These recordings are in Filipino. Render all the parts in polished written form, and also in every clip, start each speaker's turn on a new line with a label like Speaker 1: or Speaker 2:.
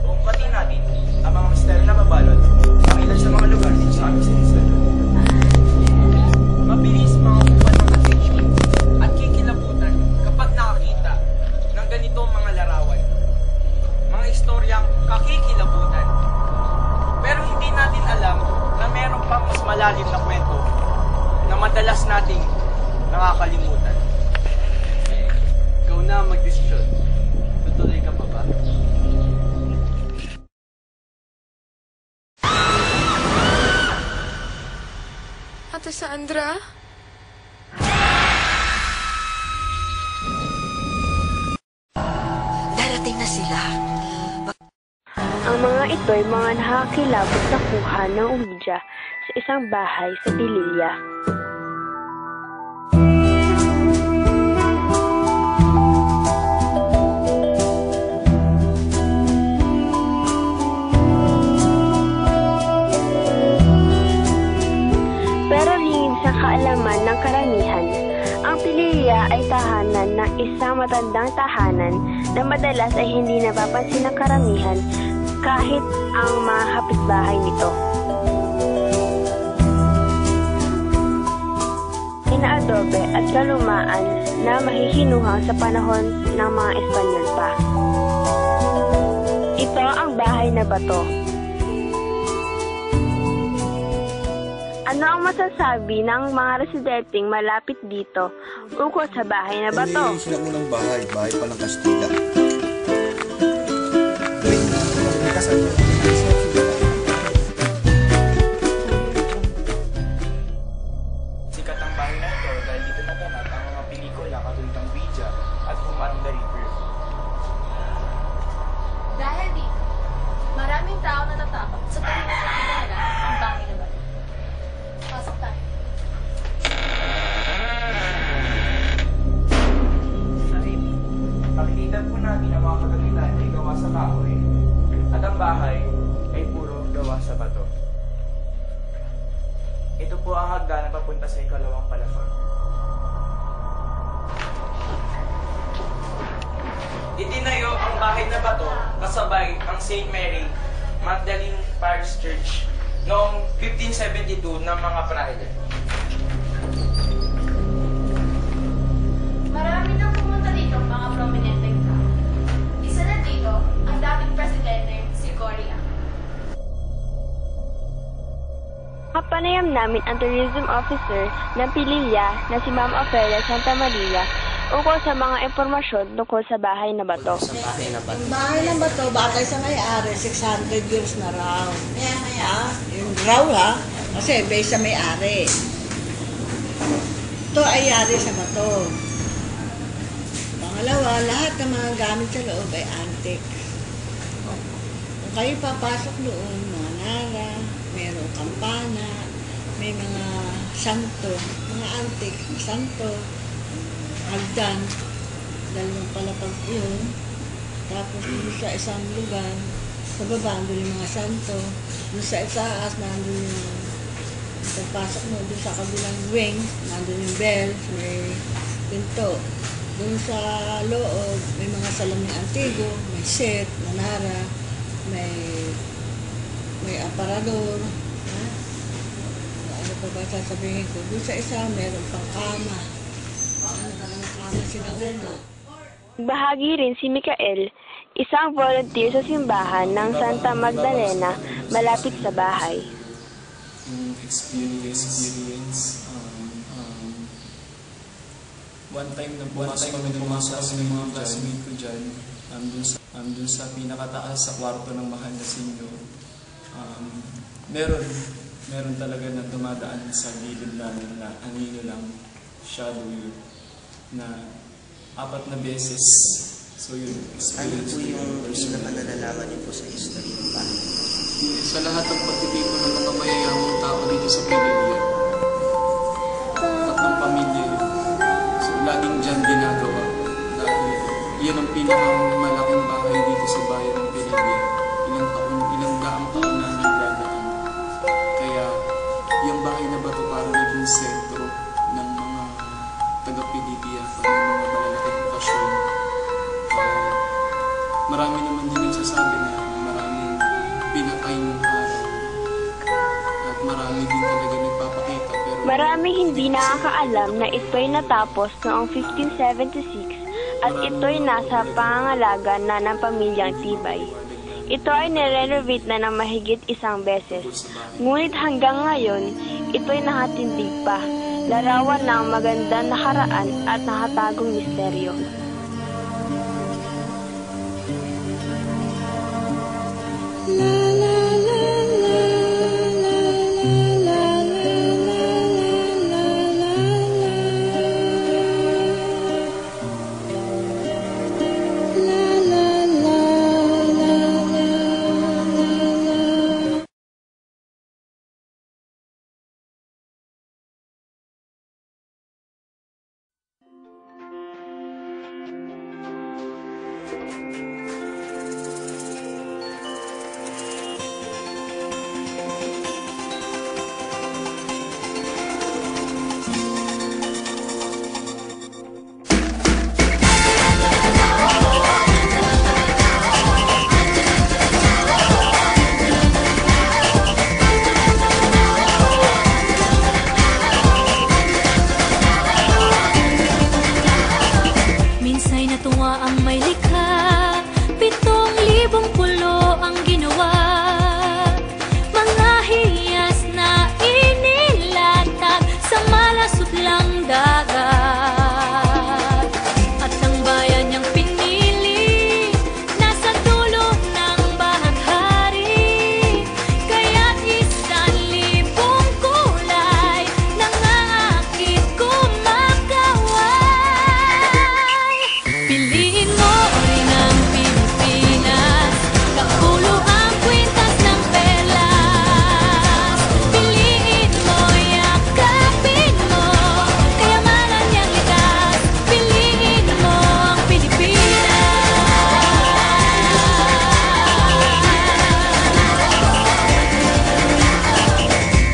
Speaker 1: Bungkatin natin ang mga misteryo na mabalot ang ilan sa mga lugar dito sa aming sinisyon. Mabilis makakuha ng atensyon at kikilabutan kapag nakakita ng ganitong mga larawan. Mga istoryang kakikilabutan. Pero hindi natin alam na meron pang mas malalim na kwento na madalas nating nakakalimutan. Ikaw na magdesisyon. Tutuloy ka pa ba?
Speaker 2: Ate Sandra?
Speaker 3: Darating na sila.
Speaker 4: Ang mga ito'y mga nakakilabot na kuha ng Ouija sa isang bahay sa Pililya. Pero lingid sa kaalaman ng karamihan, ang Pililya ay tahanan ng isang matandang tahanan na madalas ay hindi napapansin ng karamihan kahit ang mga kapitbahay nito. Inaadobe at kalumaan na mahihinuhang sa panahon ng mga Espanyol pa. Ito ang bahay na bato. Ano ang masasabi ng mga residenteng malapit dito ukol sa bahay na bato?
Speaker 5: Sila munang bahay pa ng Kastila.
Speaker 1: Sikat ang bahay na ito dahil dito naganap ang mga pelikula katulad ng Ouija at Human the River.
Speaker 6: Dahil dito, maraming tao na natakot sa tahimik na kilala ang bahay na bato. Pasok tayo.
Speaker 1: Nakikita po natin ang mga kagamitan ay gawa sa kahoy at ang bahay ay puro gawa sa bato. Ito po ang hagdan na papunta sa ikalawang palapag. Itinayo ang bahay na bato kasabay ang St. Mary Magdalene Parish Church noong 1572 ng mga praile.
Speaker 6: Marami nang pumunta dito ang mga prominenteng tao. Isa na dito ang dating presidente si Cory Aquino.
Speaker 4: Kapanayam namin ang tourism officer ng Pililya na si Ma'am Ofelia Santa Maria ukol sa mga impormasyon tungkol sa bahay na bato.
Speaker 3: Yung bahay ng bato, batay sa may-ari, 600 years na raw. Yung raw ha, kasi based sa may-ari. Ito ay yari sa bato. Pangalawa, lahat ng mga gamit sa loob ay antique. Kung kayo papasok doon, mga nara, mayroong kampana, may mga santo, mga antique, santo, hagdan, dalawang palapag yun. Tapos doon sa isang lugar, sa baba, doon yung mga santo. Doon sa itaas, nandun yung pagpasok mo, doon sa kabilang wing, nandun yung bell, may pinto. Doon sa loob, may mga salaming antigo, may set, manara, may aparador. Ha? Ano pa ba sasabihin ko? Doon sa isa, meron pang kama.
Speaker 4: Bahagi rin si Mikael, isang volunteer sa simbahan ng Santa Magdalena malapit sa bahay.
Speaker 7: Yung experience, one time na pumasok kami ng mga classmate ko dyan, dun sa pinakataas sa kwarto ng mahal na senyor. Meron talaga na dumadaan sa gilid namin na anino lang, shadow yun, na 4 na beses So yun,
Speaker 8: Ano
Speaker 7: experience
Speaker 8: po
Speaker 7: ko
Speaker 8: yung
Speaker 7: personal.
Speaker 8: pinaka nalalaman niyo po sa history ng bahay?
Speaker 7: Sa lahat ng pagtitipon ng mga mayayamang tao dito sa Pilipino at ng pamilya yun. So laging dyan ginagawa dahil yan ang pinakamalaking bahay dito sa bayan ng Pilipino. Ilang daang taon na nagdadaan. Kaya yung bahay na bato para naging sentro ng mga taga-Pilipino at ng mga malalaking okasyon. Marami naman din nagsasabi na maraming pinatay ng araw at marami din talaga nagpapakita. Pero
Speaker 4: Maraming hindi nakakaalam na ito'y natapos noong 1576 at ito'y nasa pangangalaga na ng pamilyang Tibay. Ito ay nire-renovate na ng mahigit 1 beses. Ngunit hanggang ngayon, ito'y nakatindig pa. Larawan ng magandang nakaraan at nakatagong misteryo.
Speaker 9: Minsa'y natuwa ang may likha, 7,000 pulo ang ginawa. Mga hiyas na inilatag sa malasutlang dagat. At ang bayan niyang pinili, nasa dulo ng bahaghari. Kaya't 1,000 kulay, nangaakit kumakaway. Piliin mo rin ang Pilipinas, kapulo ang kwintas ng perlas. Piliin mo, yakapin mo, kayamanan niyang likas. Piliin mo ang Pilipinas.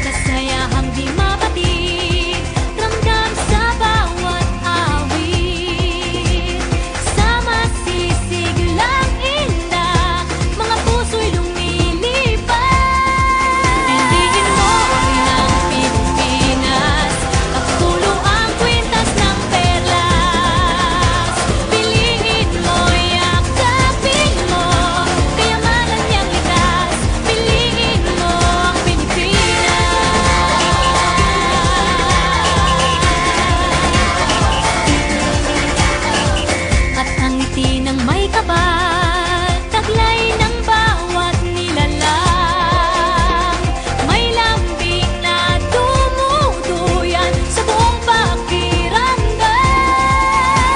Speaker 9: Kasayahang di mapatid, ramdam sa bawat awit. Sa masisiglang indak, mga puso'y lumilipad. Piliin mo rin ang Pilipinas, kapulo ang kwintas ng perlas. Piliin mo, yakapin mo, kayamanan niyang likas. Piliin mo ang Pilipinas. At ang ngiti ng may kapal, taglay ng bawat nilalang. May lambing na dumuduyan sa buong pakiramdam.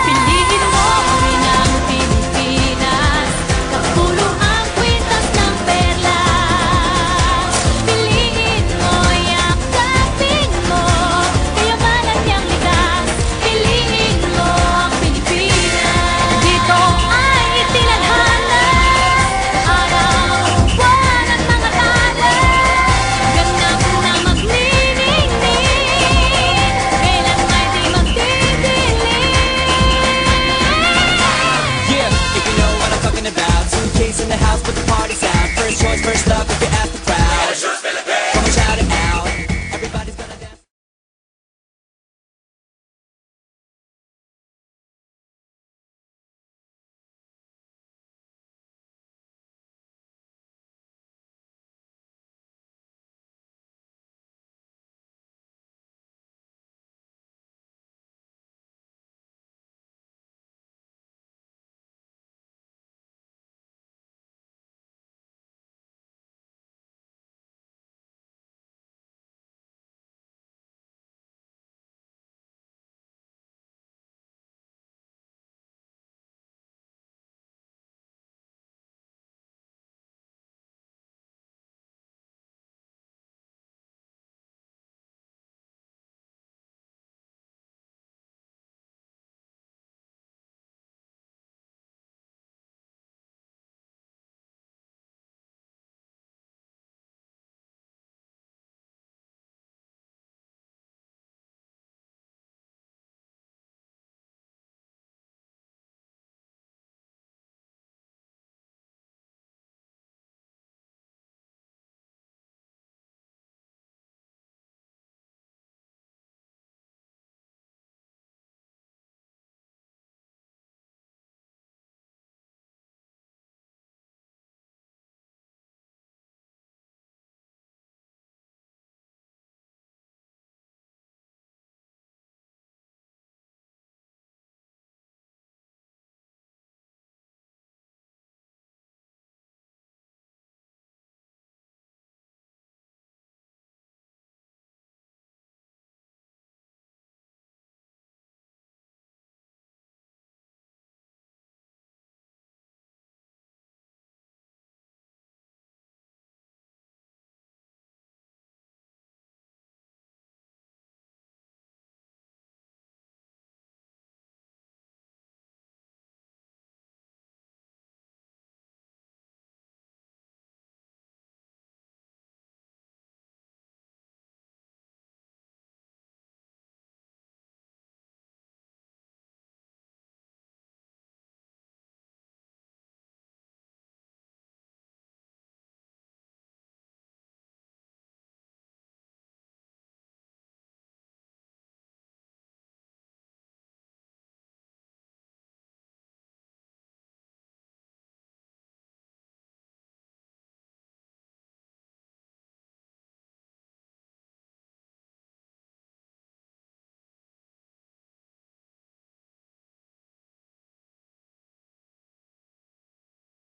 Speaker 9: Piliin mo rin ang Pilipinas, kapulo ang kwintas ng perlas. Piliin mo, yakapin mo, kayamanan niyang likas. Piliin mo ang Pilipinas. Dito ay itinadhana, araw-buwan at mga tala. Ganap na magniningning, kailan ay di magdidilim.
Speaker 10: Yeah, if you know what I'm talking about. Suitcase in the house, but the party's out. First choice, first love,